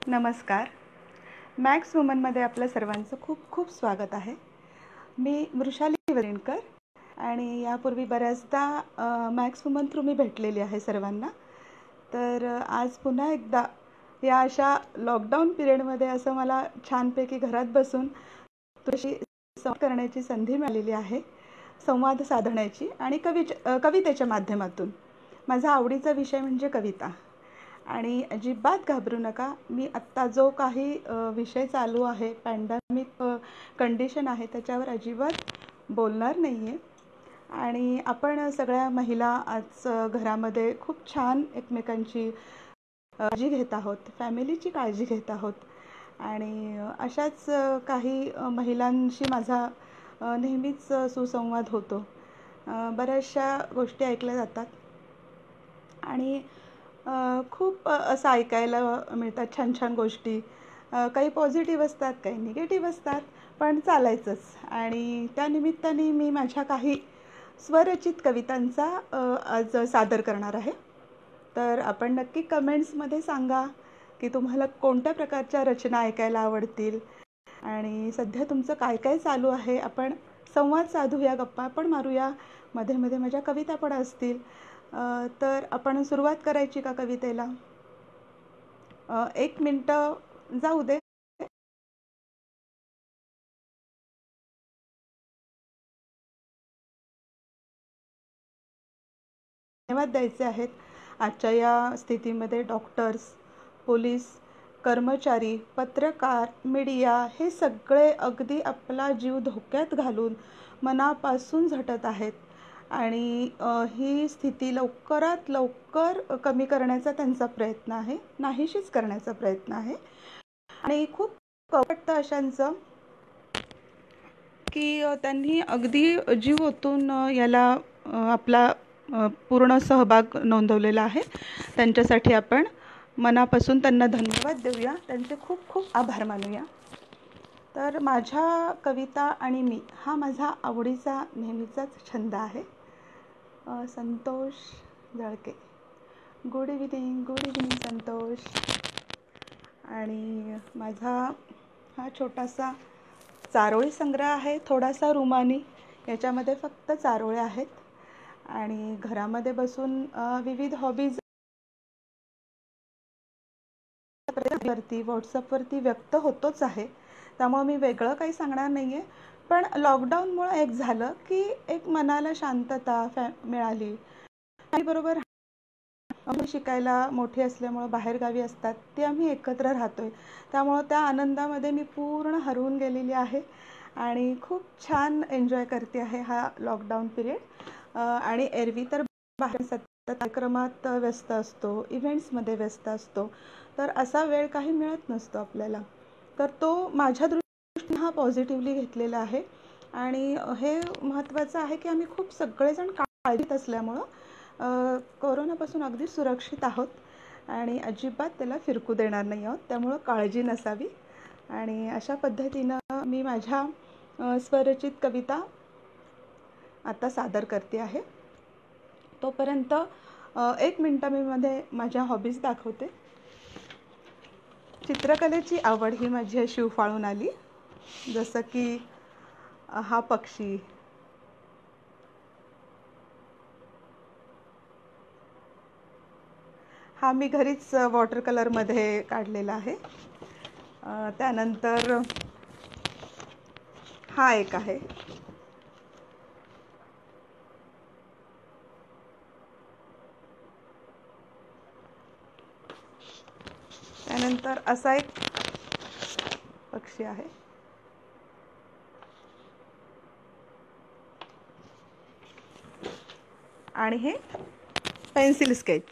नमस्कार. मॅक्स वुमनमध्ये आपल्या सर्वांचं खूप खूप स्वागत आहे. मी मृषाली वरिणकर आणि यापूर्वी बऱ्याचदा मॅक्स वुमन थ्रू मी भेटलेली आहे सर्वांना. तर आज पुन्हा एकदा या अशा लॉकडाऊन पिरियडमध्ये असं मला छानपैकी घरात बसून तुझी संवाद करण्याची संधी मिळालेली आहे, संवाद साधण्याची आणि कवितेच्या माध्यमातून. माझा आवडीचा विषय म्हणजे कविता. आणि अजिबात घाबरू नका, मी आत्ता जो काही विषय चालू आहे, पॅन्डेमिक कंडिशन आहे, त्याच्यावर अजिबात बोलणार नाही आहे. आणि आपण सगळ्या महिला आज घरामध्ये खूप छान एकमेकांची काळजी घेत आहोत, फॅमिलीची काळजी घेत आहोत. आणि अशाच काही महिलांशी माझा नेहमीच सुसंवाद होतो. बऱ्याचशा गोष्टी ऐकल्या जातात आणि खूप असं ऐकायला मिळतात, छान छान गोष्टी. काही पॉझिटिव्ह असतात, काही निगेटिव्ह असतात, पण चालायचंच. आणि त्यानिमित्ताने मी माझ्या काही स्वरचित कवितांचा आज सादर करणार आहे. तर आपण नक्की कमेंट्समध्ये सांगा की तुम्हाला कोणत्या प्रकारच्या रचना ऐकायला आवडतील आणि सध्या तुमचं काय काय चालू आहे. आपण संवाद साधूया, गप्पा पण मारूया, मध्ये मध्ये माझ्या कविता पण असतील. तर आपण सुरुवात करायची का कवितेला? 1 मिनटं जाऊ दे. धन्यवाद द्यायचे आहेत आजच्या या स्थितीमध्ये डॉक्टर्स, पोलीस, कर्मचारी, पत्रकार, मीडिया हे सगळे अगदी आपला जीव धोक्यात घालून मनापासून झटत आहेत. आणि ही स्थिती लवकरात लवकर कमी करण्याचा त्यांचा प्रयत्न आहे, नाहीशीच करण्याचा प्रयत्न आहे. आणि खूप वाटतं अशांचं की त्यांनी अगदी जीव ओतून याला आपला पूर्ण सहभाग नोंदवलेला आहे. त्यांच्यासाठी आपण मनापासून त्यांना धन्यवाद देऊया, त्यांचे खूप खूप आभार मानूया. तर माझ्या कविता आणि मी हा माझा आवडीचा नेहमीचाच छंद आहे. Santosh Jalke, good evening Santosh. आणि माझा हा छोटासा चारोळी संग्रह आहे, थोडासा रुमानी. याच्यामध्ये फक्त चारोळे आहेत. आणि घरामध्ये बसून विविध हॉबीज वरती व्हॉट्सअपवरती व्यक्त होतोच आहे, त्यामुळे मी वेगळं काही सांगणार नाही आहे. पण लॉकडाऊनमुळं एक झालं की एक मनाला शांतता मिळाली. आणि बरोबर आम्ही शिकायला मोठी असल्यामुळं बाहेरगावी असतात, ते आम्ही एकत्र राहतोय, त्यामुळं त्या आनंदामध्ये मी पूर्ण हरवून गेलेली आहे आणि खूप छान एन्जॉय करते आहे हा लॉकडाऊन पिरियड. आणि एरवी तर बाहेर सतत कार्यक्रमात व्यस्त असतो, इव्हेंट्समध्ये व्यस्त असतो, तर असा वेळ काही मिळत नसतो आपल्याला. तर तो माझ्या दृष्टीने हा पॉझिटिव्हली घेतलेला आहे. आणि हे महत्त्वाचं आहे की आम्ही खूप सगळेजण काळजीत असल्यामुळं कोरोनापासून अगदी सुरक्षित आहोत आणि अजिबात त्याला फिरकू देणार नाही आहोत, त्यामुळं काळजी नसावी. आणि अशा पद्धतीनं मी माझ्या स्वरचित कविता आता सादर करते आहे. तोपर्यंत 1 मिनटं मी माझ्या हॉबीज दाखवते. चित्रकलेची आवड ही माझी अशी उफाळून आली, जसं की हा पक्षी, हा मी घरीच वॉटर कलरमध्ये काढलेला आहे. त्यानंतर हा एक आहे. त्यानंतर असा एक पक्षी आहे. आणि हे पेन्सिल स्केच.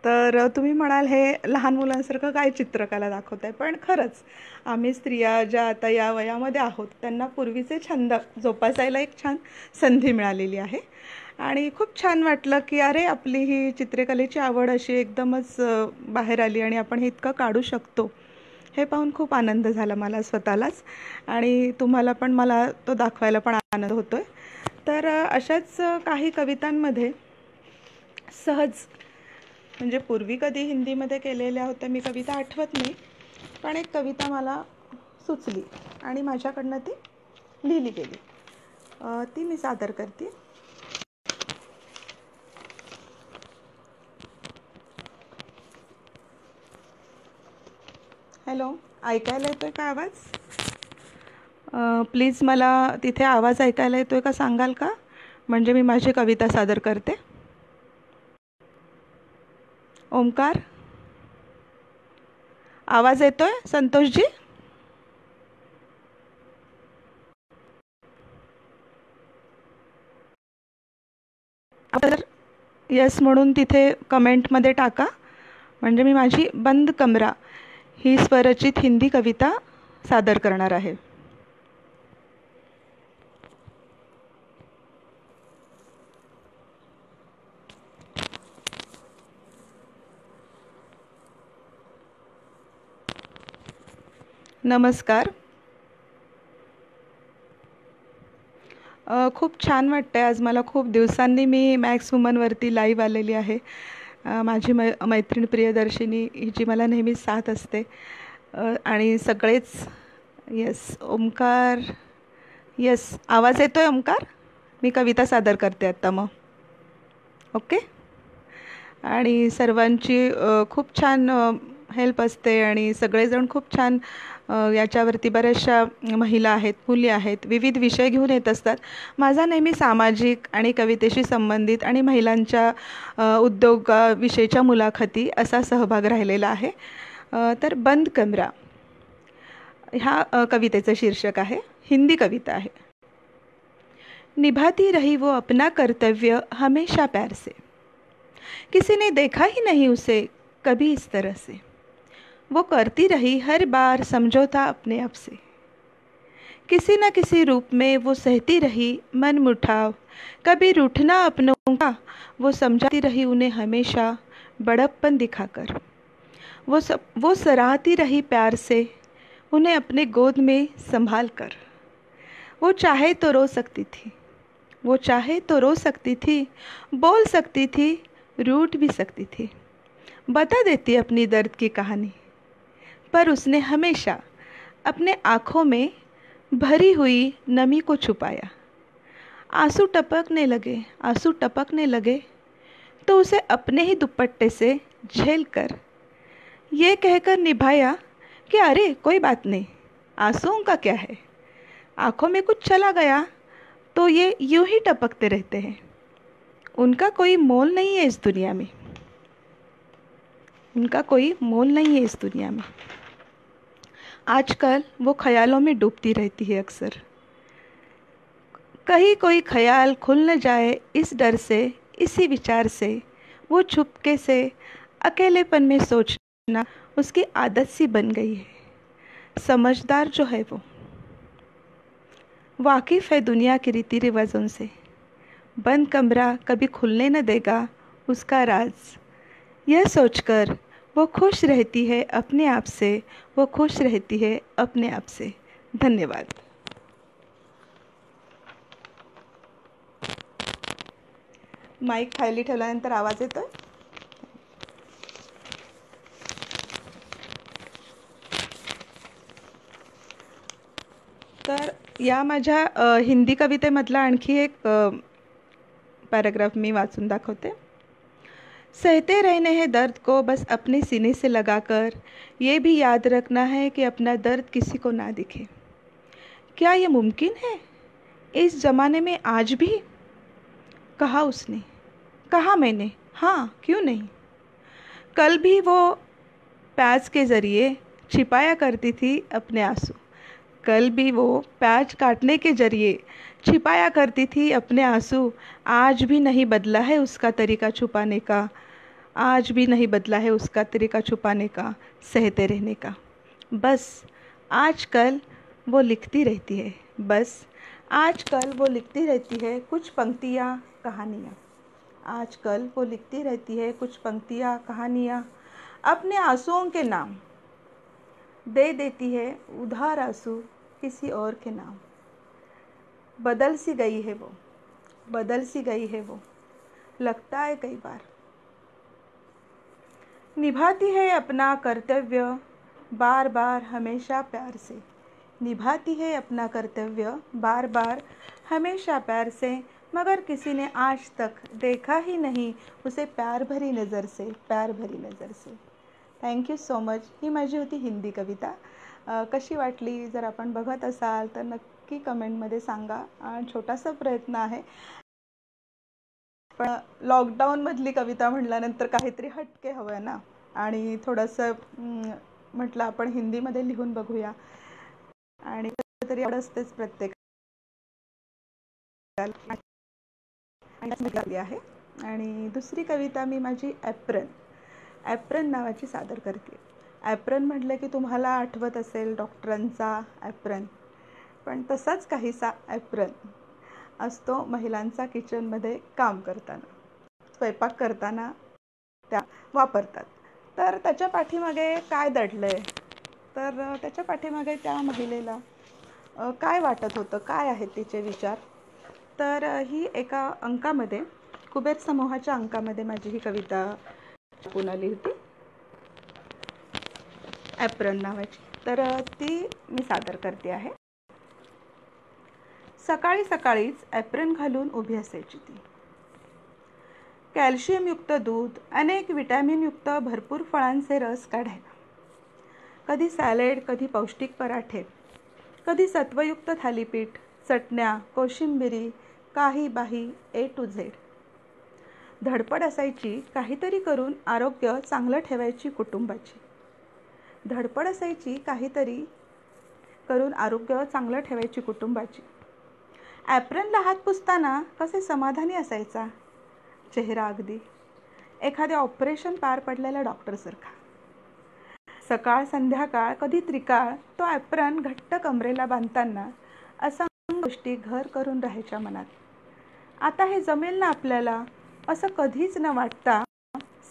तर तुम्ही म्हणाल हे लहान मुलांसारखं काय चित्रकला दाखवत आहे, पण खरंच आम्ही स्त्रिया ज्या आता या वयामध्ये आहोत त्यांना पूर्वीचे छंद जोपासायला एक छान संधी मिळालेली आहे. आणि खूप छान वाटलं की अरे आपली ही चित्रकलेची आवड अशी एकदमच बाहेर आली आणि आपण हे इतकं काढू शकतो, हे पाहून खूप आनंद झाला मला स्वतःलाच. आणि तुम्हाला पण मला तो दाखवायला पण आनंद होतो आहे. तर अशाच काही कवितांमध्ये सहज म्हणजे पूर्वी कधी हिंदीमध्ये केलेल्या होत्या मी कविता आठवत नाही, पण एक कविता मला सुचली आणि माझ्याकडनं ती लिहिली गेली. ती मी सादर करते. हॅलो, ऐकायला येतोय का आवाज? प्लीज मला तिथे आवाज ऐकायला येतोय का सांगाल का? म्हणजे मी माझी कविता सादर करते. ओमकार, आवाज येतोय संतोषजी? तर यस म्हणून तिथे कमेंटमध्ये टाका, म्हणजे मी माझी बंद कमरा ही स्वरचित हिंदी कविता सादर करणार आहे. नमस्कार. खूप छान वाटतं आहे आज मला. खूप दिवसांनी मी मॅक्स वुमनवरती लाईव्ह आलेली आहे. माझी मैत्रीण प्रियदर्शिनी हिची मला नेहमीच साथ असते. आणि सगळेच यस. ओमकार, यस, आवाज येतो आहे ओमकार? मी कविता सादर करते आत्ता मग. ओके. आणि सर्वांची खूप छान हेल्प असते आणि सगळेजण खूप छान याच्यावरती बऱ्याचशा महिला आहेत, मुली आहेत, विविध विषय घेऊन येत असतात. माझा नेहमी सामाजिक आणि कवितेशी संबंधित आणि महिलांच्या उद्योगाविषयीच्या मुलाखती असा सहभाग राहिलेला आहे. तर बंद कमरा ह्या कवितेचं शीर्षक आहे. हिंदी कविता आहे. निभाती रही वो अपना कर्तव्य हमेशा प्यार से, किसी ने देखा ही नहीं उसे कभी इस तरह से, वो करती रही हर बार समझौता अपने आप से, किसी न किसी रूप में वो सहती रही मन मुठाव, कभी रूठना अपनों का वो समझाती रही उन्हें हमेशा बड़प्पन दिखाकर, वो सराहती रही प्यार से उन्हें अपने गोद में संभाल कर, वो चाहे तो रो सकती थी, वो चाहे तो रो सकती थी, बोल सकती थी, रूठ भी सकती थी, बता देती अपनी दर्द की कहानी, पर उसने हमेशा अपने आँखों में भरी हुई नमी को छुपाया. आंसू टपकने लगे तो उसे अपने ही दुपट्टे से झेल कर ये कहकर निभाया कि अरे कोई बात नहीं, आंसुओं का क्या है, आँखों में कुछ चला गया तो ये यूं ही टपकते रहते हैं, उनका कोई मोल नहीं है इस दुनिया में, उनका कोई मोल नहीं है इस दुनिया में. आजकल वो ख्यालों में डूबती रहती है अक्सर, कहीं कोई ख्याल खुल न जाए इस डर से, इसी विचार से वो चुपके से अकेलेपन में सोचना उसकी आदत सी बन गई है. समझदार जो है वो वाकिफ़ है दुनिया के रीति रिवाजों से, बंद कमरा कभी खुलने न देगा उसका राज, यह सोचकर वो खुश रहती है अपने आप से, वो खुश रहती है अपने आप से. धन्यवाद. माईक खाली ठेवल्यानंतर आवाज येतोय? तर या माझ्या हिंदी कवितेमधला आणखी एक पॅराग्राफ मी वाचून दाखवते. सहते रहने हैं दर्द को बस अपने सीने से लगाकर, ये भी याद रखना है कि अपना दर्द किसी को ना दिखे. क्या ये मुमकिन है इस ज़माने में आज भी? कहा उसने, कहा मैंने, हाँ क्यों नहीं. कल भी वो प्याज के ज़रिए छिपाया करती थी अपने आंसू, कल भी वो प्याज काटने के ज़रिए छिपाया करती थी अपने आंसू. आज भी नहीं बदला है उसका तरीका छुपाने का, आज भी नहीं बदला है उसका तरीका छुपाने का, सहते रहने का. बस आजकल वो लिखती रहती है, बस आजकल वो लिखती रहती है कुछ पंक्तियाँ कहानियाँ, आजकल वो लिखती रहती है कुछ पंक्तियाँ कहानियाँ, अपने आंसुओं के नाम दे देती है उधार आंसू किसी और के नाम. बदल सी गई है वो, बदल सी गई है वो, लगता है कई बार. निभाती है अपना कर्तव्य बार बार हमेशा प्यार से, निभाती है अपना कर्तव्य बार बार हमेशा प्यार से, मगर किसी ने आज तक देखा ही नहीं उसे प्यार भरी नज़र से, प्यार भरी नज़र से. Thank you so much. ही माझी होती हिंदी कविता. कशी वाटली जर आपण बघत असाल तर नक्की कमेंटमध्ये सांगा. छोटासा प्रयत्न आहे, पण लॉकडाऊनमधली कविता म्हटल्यानंतर काहीतरी हटके हवं आहे ना, आणि थोडंसं म्हटलं आपण हिंदीमध्ये लिहून बघूया, आणि तरी आवड असतेच प्रत्येकाला आहे. आणि दुसरी कविता मी माझी ॲप्रन नावाची सादर करते. ॲप्रन म्हटलं की तुम्हाला आठवत असेल डॉक्टरांचा ॲप्रन, पण तसाच काहीसा ॲप्रन असतो महिलांचा किचनमध्ये काम करताना, स्वयंपाक करताना त्या वापरतात. तर त्याच्या पाठीमागे काय दडलं आहे, तर त्याच्या पाठीमागे त्या महिलेला काय वाटत होतं, काय आहेत तिचे विचार, तर ही एका अंकामध्ये, कुबेर समूहाच्या अंकामध्ये माझी ही कविता छापून आली होती, ॲप्रन नावाची. तर ती मी सादर करते आहे. सकाळी सकाळीच ॲप्रन घालून उभी असायची ती. कॅल्शियमयुक्त दूध, अनेक विटॅमिनयुक्त भरपूर फळांचे रस काढायला. कधी सॅलेड, कधी पौष्टिक पराठे, कधी सत्वयुक्त थालीपीठ, चटण्या, कोशिंबिरी, काही बाही A to Z. धडपड असायची काहीतरी करून आरोग्य चांगलं ठेवायची कुटुंबाची. धडपड असायची काहीतरी करून आरोग्य चांगलं ठेवायची कुटुंबाची. ॲप्रनला हात पुसताना कसे समाधानी असायचा चेहरा, अगदी एखाद्या ऑपरेशन पार पडलेल्या डॉक्टरसारखा. सकाळ संध्याकाळ कधी त्रिकाळ तो ॲप्रन घट्ट कमरेला बांधताना असंख्य गोष्टी घर करून राहायच्या मनात. आता हे जमेल ना आपल्याला असं कधीच न वाटता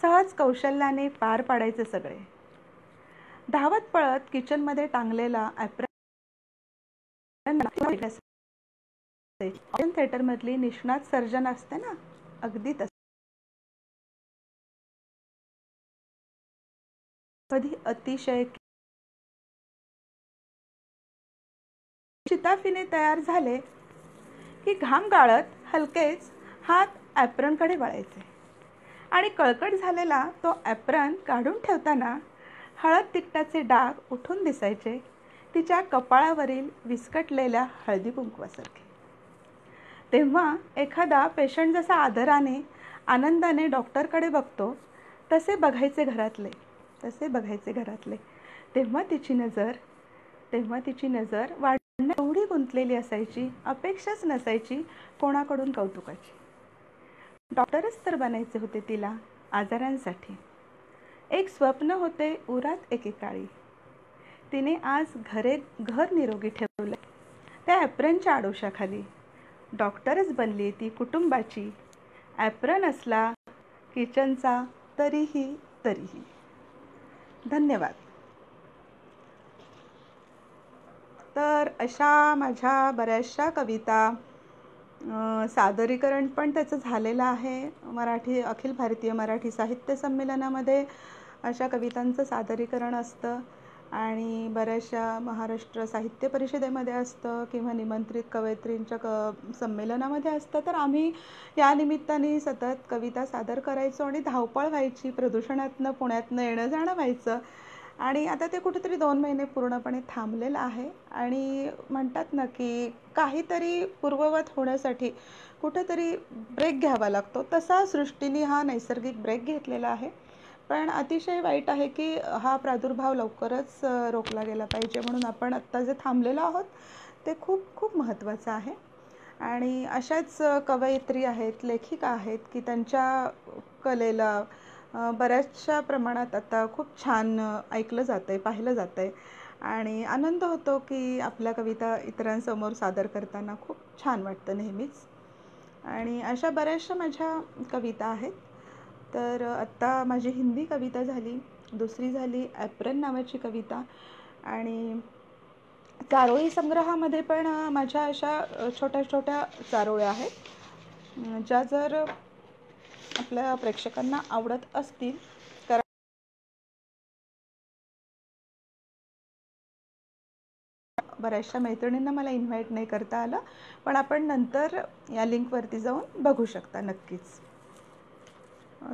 सहज कौशल्याने पार पाडायचे सगळे. धावत पळत किचनमध्ये टांगलेला ॲप्रन ऑपरेशन थिएटरमधली निष्णात सर्जन असते ना, अगदी तसं. कधी अतिशय शिताफीने तयार झाले की घाम गाळत हलकेच हात ॲप्रनकडे वळायचे, आणि कळकट झालेला तो ॲप्रन काढून ठेवताना हळद तिखटाचे डाग उठून दिसायचे तिच्या कपाळावरील विस्कटलेल्या हळदी कुंकवासारखे. तेव्हा एखादा पेशंट जसा आदराने आनंदाने डॉक्टरकडे बघतो तसे बघायचे घरातले, तसे बघायचे घरातले. तेव्हा तिची नजर वाढण्यात एवढी गुंतलेली असायची, अपेक्षाच नसायची कोणाकडून कौतुकाची. डॉक्टरच तर बनायचे होते तिला आजारांसाठी. एक स्वप्न होते उरात एकेकाळी. तिने आज घर निरोगी ठेवलं त्या ॲप्रनच्या आडोशाखाली. डॉक्टरच बनली ती कुटुंबाची. ॲप्रन असला किचनचा तरीही. धन्यवाद. तर अशा माझ्या बऱ्याचशा कविता, सादरीकरण पण त्याचं झालेलं आहे. अखिल भारतीय मराठी साहित्य संमेलनामध्ये अशा कवितांचं सादरीकरण असतं, आणि बऱ्याचशा महाराष्ट्र साहित्य परिषदेमध्ये असतं किंवा निमंत्रित कवयित्रींच्या संमेलनामध्ये असतं. तर आम्ही या निमित्ताने सतत कविता सादर करायचो, आणि धावपळ व्हायची, प्रदूषणातनं पुण्यातनं येणं जाणं व्हायचं. आणि आता ते कुठेतरी 2 महिने पूर्णपणे थांबलेलं आहे. आणि म्हणतात ना की काहीतरी पूर्ववत होण्यासाठी कुठेतरी ब्रेक घ्यावा लागतो, तसा सृष्टीने हा नैसर्गिक ब्रेक घेतलेला आहे. पण अतिशय वाईट आहे की हा प्रादुर्भाव लवकरच रोखला गेला पाहिजे, म्हणून आपण आत्ता जे थांबलेलो आहोत ते खूप खूप महत्त्वाचं आहे. आणि अशाच कवयित्री आहेत, लेखिका आहेत की त्यांच्या कलेला बऱ्याचशा प्रमाणात आता खूप छान ऐकलं जातं आहे, पाहिलं जातं आहे, आणि आनंद होतो की आपल्या कविता इतरांसमोर सादर करताना खूप छान वाटतं नेहमीच. आणि अशा बऱ्याचशा माझ्या कविता आहेत. तर आत्ता माझी हिंदी कविता झाली, दुसरी झाली ॲप्रन नावाची कविता. आणि चारोळी संग्रहामध्ये पण माझ्या अशा छोट्या छोट्या चारोळ्या आहेत, ज्या जर आपल्या प्रेक्षकांना आवडत असतील बऱ्याचशा मैत्रिणींना मला इन्व्हाइट नाही करता आलं, पण आपण नंतर या लिंकवरती जाऊन बघू शकता नक्कीच.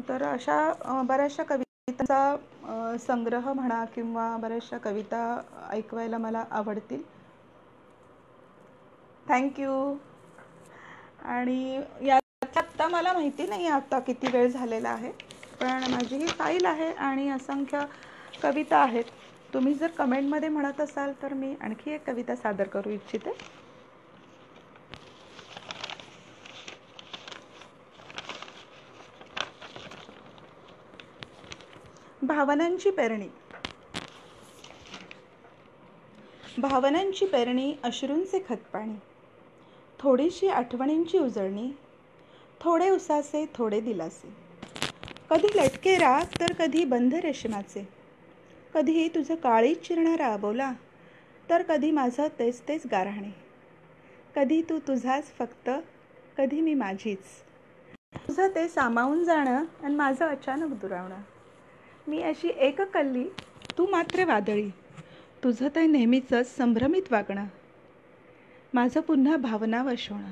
तर अशा बऱ्याचशा कवितांचा संग्रह म्हणा किंवा बऱ्याचशा कविता ऐकवायला मला आवडतील. थँक्यू. आणि यात आत्ता मला माहिती नाही आता किती वेळ झालेला आहे, पण माझी ही फाईल आहे आणि असंख्य कविता आहेत. तुम्ही जर कमेंटमध्ये म्हणत असाल तर मी आणखी एक कविता सादर करू इच्छिते. भावनांची पेरणी. भावनांची पेरणी, अश्रूंचे खतपाणी, थोडीशी आठवणींची उजळणी, थोडे उसासे थोडे दिलासे, कधी लटके राग तर कधी बंध रेशमाचे, कधी तुझं काळीच चिरणारा अबोला तर कधी माझं तेच तेच गारहाणे, कधी तू तुझाच फक्त कधी मी माझीच, तुझं ते सामावून जाणं आणि माझं अचानक दुरावणं, मी अशी एककल्ली तू मात्र वादळी, तुझं ते नेहमीचंच संभ्रमित वागणं, माझं पुन्हा भावना वशवणं,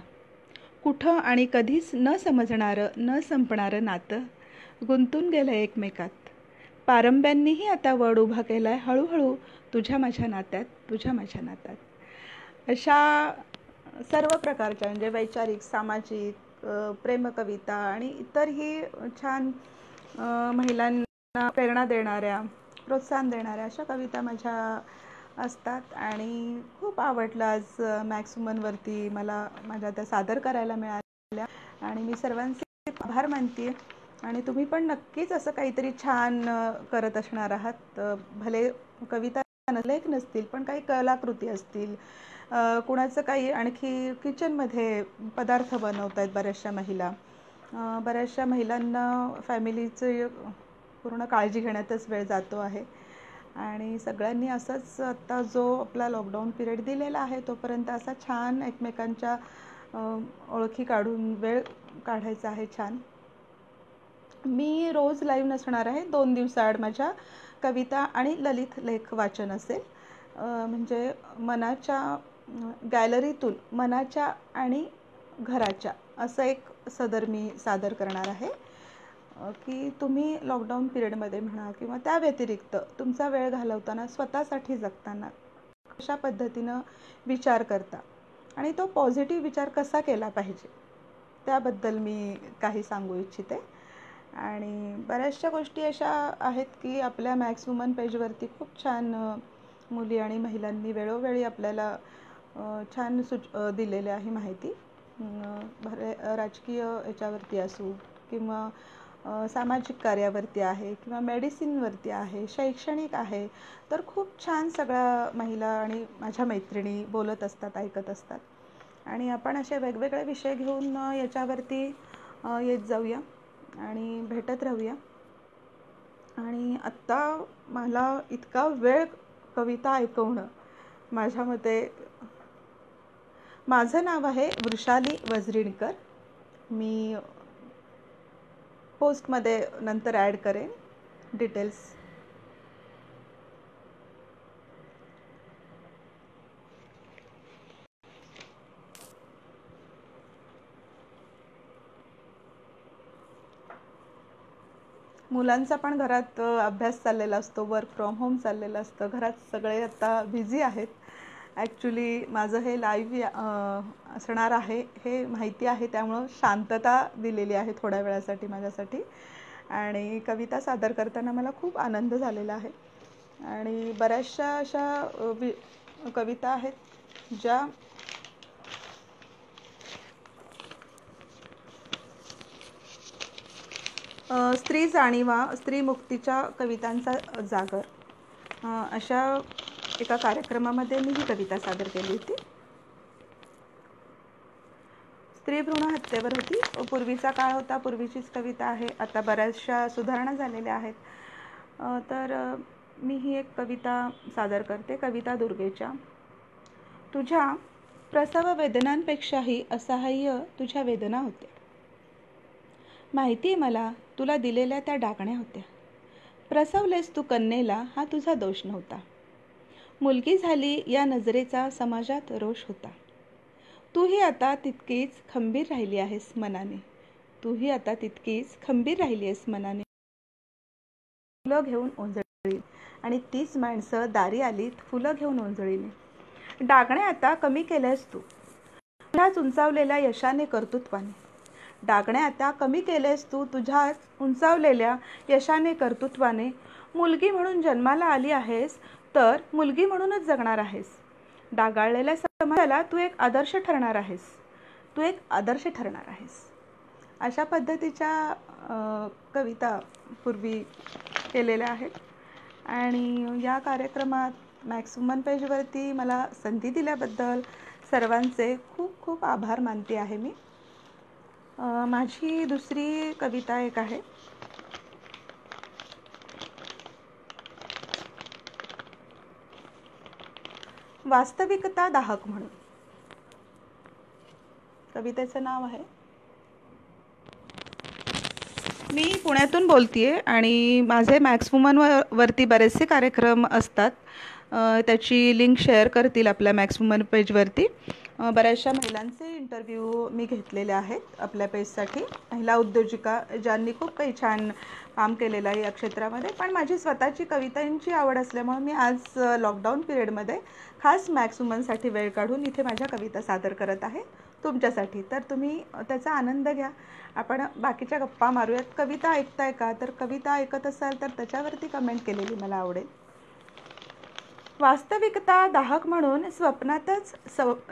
कुठं आणि कधीच न समजणारं न संपणारं नातं गुंतून गेलं एकमेकात, पारंब्यांनीही आता वड उभा केलाय हळूहळू तुझ्या माझ्या नात्यात, तुझ्या माझ्या नात्यात. अशा सर्व प्रकारच्या म्हणजे वैचारिक, सामाजिक, प्रेमकविता आणि इतरही छान महिलांना प्रेरणा देणाऱ्या, प्रोत्साहन देणाऱ्या अशा कविता माझ्या असतात. आणि खूप आवडलं आज मॅक्स वुमनवरती मला माझ्या त्या सादर करायला मिळाल्या आणि मी सर्वांचे आभार मानते. आणि तुम्ही पण नक्कीच असं काहीतरी छान करत असणार आहात. भले कविता लेख नसतील पण काही कलाकृती असतील, कुणाचं काही आणखी किचनमध्ये पदार्थ बनवत आहेत बऱ्याचशा महिला. बऱ्याचशा महिलांना फॅमिलीचं पूर्ण काळजी घेण्यातच वेळ जातो आहे आणि सगळ्यांनी असंच आत्ता जो आपला लॉकडाऊन पिरियड दिलेला आहे तोपर्यंत असा छान एकमेकांच्या ओळखी काढून वेळ काढायचा आहे छान. मी रोज लाईव्ह नसणार आहे, 2 दिवसाआड माझ्या कविता आणि ललित लेख वाचन असेल. म्हणजे मनाच्या गॅलरीतून मनाच्या आणि घराच्या असं एक सदर मी सादर करणार आहे की तुम्ही लॉकडाऊन पिरियडमध्ये म्हणा किंवा त्या व्यतिरिक्त तुमचा वेळ घालवताना स्वतःसाठी जगताना कशा पद्धतीनं विचार करता आणि तो पॉझिटिव्ह विचार कसा केला पाहिजे त्याबद्दल मी काही सांगू इच्छिते. आणि बऱ्याचशा गोष्टी अशा आहेत की आपल्या मॅक्स वुमन पेजवरती खूप छान मुली आणि महिलांनी वेळोवेळी आपल्याला छान दिलेली आहे माहिती. राजकीय याच्यावरती असू किंवा सामाजिक कार्यावरती आहे किंवा मेडिसिनवरती आहे, शैक्षणिक आहे, तर खूप छान सगळ्या महिला आणि माझ्या मैत्रिणी बोलत असतात, ऐकत असतात. आणि आपण असे वेगवेगळे विषय घेऊन याच्यावरती येत जाऊया आणि भेटत राहूया. आणि आत्ता मला इतका वेळ कविता ऐकवणं माझ्या मते. माझं नाव आहे वृषाली वजरीणकर. मी पोस्टमध्ये नंतर ॲड करेन डिटेल्स. मुलांचा पण घरात अभ्यास चाललेला असतो, वर्क फ्रॉम होम चाललेलं असतं, घरात सगळे आता बिझी आहेत. ॲक्च्युली माझं हे लाईव्ह असणार आहे हे माहिती आहे, त्यामुळं शांतता दिलेली आहे थोड्या वेळासाठी माझ्यासाठी. आणि कविता सादर करताना मला खूप आनंद झालेला आहे. आणि बऱ्याचशा अशा कविता आहेत ज्या स्त्री जाणीवा, स्त्री मुक्तीच्या कवितांचा जागर अशा एका कार्यक्रमामध्ये मी ही कविता सादर केली होती. स्त्री भ्रूण हत्येवर होती. पूर्वीचा काळ होता, पूर्वीचीच कविता आहे. आता बऱ्याचशा सुधारणा झालेल्या आहेत. तर मी ही एक कविता सादर करते, कविता दुर्गेच्या. तुझ्या प्रसव वेदनांपेक्षाही असहाय्य तुझ्या वेदना होत्या. माहिती आहे मला, तुला दिलेल्या त्या डागण्या होत्या. प्रसवलेस तू कन्येला हा तुझा दोष नव्हता. मुलगी झाली या नजरेचा समाजात रोष होता. तूही आता तितकीच खंबीर राहिली आहेस मनाने. तूही आता तितकीच खंबीर राहिली आहेस मनाने. फुलं घेऊन ओंजळली आणि तीच माणसं दारी आलीत फुलं घेऊन ओंजळीने. डागणे आता कमी केलेस तू तुझ्याच उंचावलेल्या यशाने कर्तृत्वाने. डागणे आता कमी केलेस तू तुझ्याच उंचावलेल्या यशाने कर्तृत्वाने. मुलगी म्हणून जन्माला आली आहेस तर मुलगी म्हणूनच जगणार आहेस. डागाळलेल्या समाजाला तू एक आदर्श ठरणार आहेस. तू एक आदर्श ठरणार आहेस. अशा पद्धतीच्या कविता पूर्वी केलेल्या आहेत. आणि या कार्यक्रमात मॅक्स वुमन पेजवरती मला संधी दिल्याबद्दल सर्वांचे खूप खूप आभार मानते आहे मी. माझी दुसरी कविता एक आहे. वास्तविकता दाहक म्हणून. कवितेचं नाव आहे. मी पुण्यातून बोलतेय आणि माझे मॅक्स वुमन वरती बरेचसे कार्यक्रम असतात. त्याची लिंक शेअर करतील आपल्या मॅक्स वुमन पेजवरती. बऱ्याचशा महिलांचे इंटरव्ह्यू मी घेतलेले आहेत आपल्या पेजसाठी. महिला उद्योजिका ज्यांनी खूप काही छान काम केलेलं आहे या क्षेत्रामध्ये. पण माझी स्वतःची कवितांची आवड असल्यामुळे मी आज लॉकडाऊन पिरियडमध्ये खास मॅक्स वुमनसाठी वेळ काढून इथे माझ्या कविता सादर करत आहे तुमच्यासाठी. तर तुम्ही त्याचा आनंद घ्या. आपण बाकीच्या गप्पा मारूयात. कविता ऐकताय का? तर कविता ऐकत असाल तर त्याच्यावरती कमेंट केलेली मला आवडेल. वास्तविकता दाहक म्हणून स्वप्नातच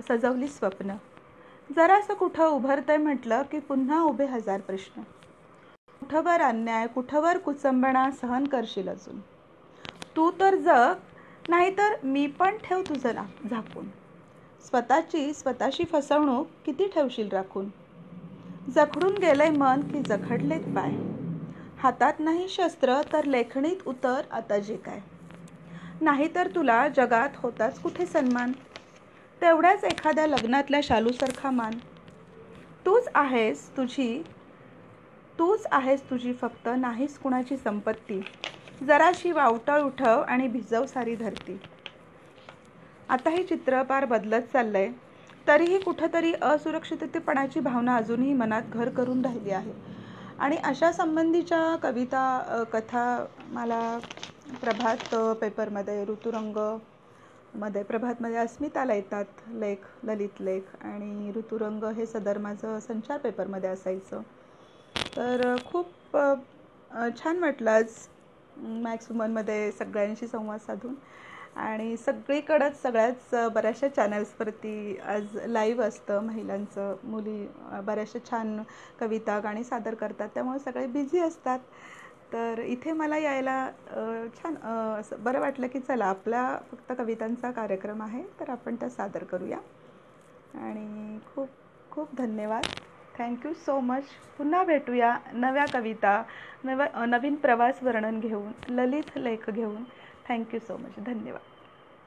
सजवली स्वप्न. जरासं कुठं उभरतंय म्हटलं की पुन्हा उभे हजार प्रश्न. कुठवर अन्याय कुठवर कुचंबणा सहन करशील अजून. तू तर जग नाहीतर मी पण ठेव तुझं झाकून. स्वतःशी फसवणूक किती ठेवशील राखून. जखडून गेलंय मन की जखडलेत पाय. हातात नाही शस्त्र तर लेखणीत उतर आता जे काय. नाहीतर तुला जगात होताच कुठे सन्मान. तेवढ्याच एखाद्या लग्नातल्या शालूसारखा मान. तूच आहेस तुझी फक्त नाहीस कुणाची संपत्ती. जराशी वावटळ उठव आणि भिजव सारी धरती. आता हे चित्र पार बदलत चाललंय. तरीही कुठंतरी असुरक्षिततेपणाची भावना अजूनही मनात घर करून राहिली आहे. आणि अशा संबंधीच्या कथा मला प्रभात पेपरमध्ये ऋतुरंगमध्ये प्रभातमध्ये अस्मिताला येतात लेख, ललित लेख. आणि ऋतुरंग हे सदर माझं संचार पेपरमध्ये असायचं. तर खूप छान वाटलं आज मॅक्स वुमनमध्ये सगळ्यांशी संवाद साधून. आणि सगळीकडंच सगळ्याच बऱ्याचशा चॅनल्सवरती आज लाईव्ह असतं महिलांचं. मुली बऱ्याचशा छान कविता गाणी सादर करतात त्यामुळे सगळे बिझी असतात. तर इथे मला यायला छान असं बरं वाटलं की चला आपला फक्त कवितांचा कार्यक्रम आहे तर आपण त्या सादर करूया. आणि खूप खूप धन्यवाद. Thank you so much. पुन्हा भेटूया नव्या कविता नवीन प्रवास वर्णन घेऊन, ललित लेख घेऊन. Thank you so much. धन्यवाद.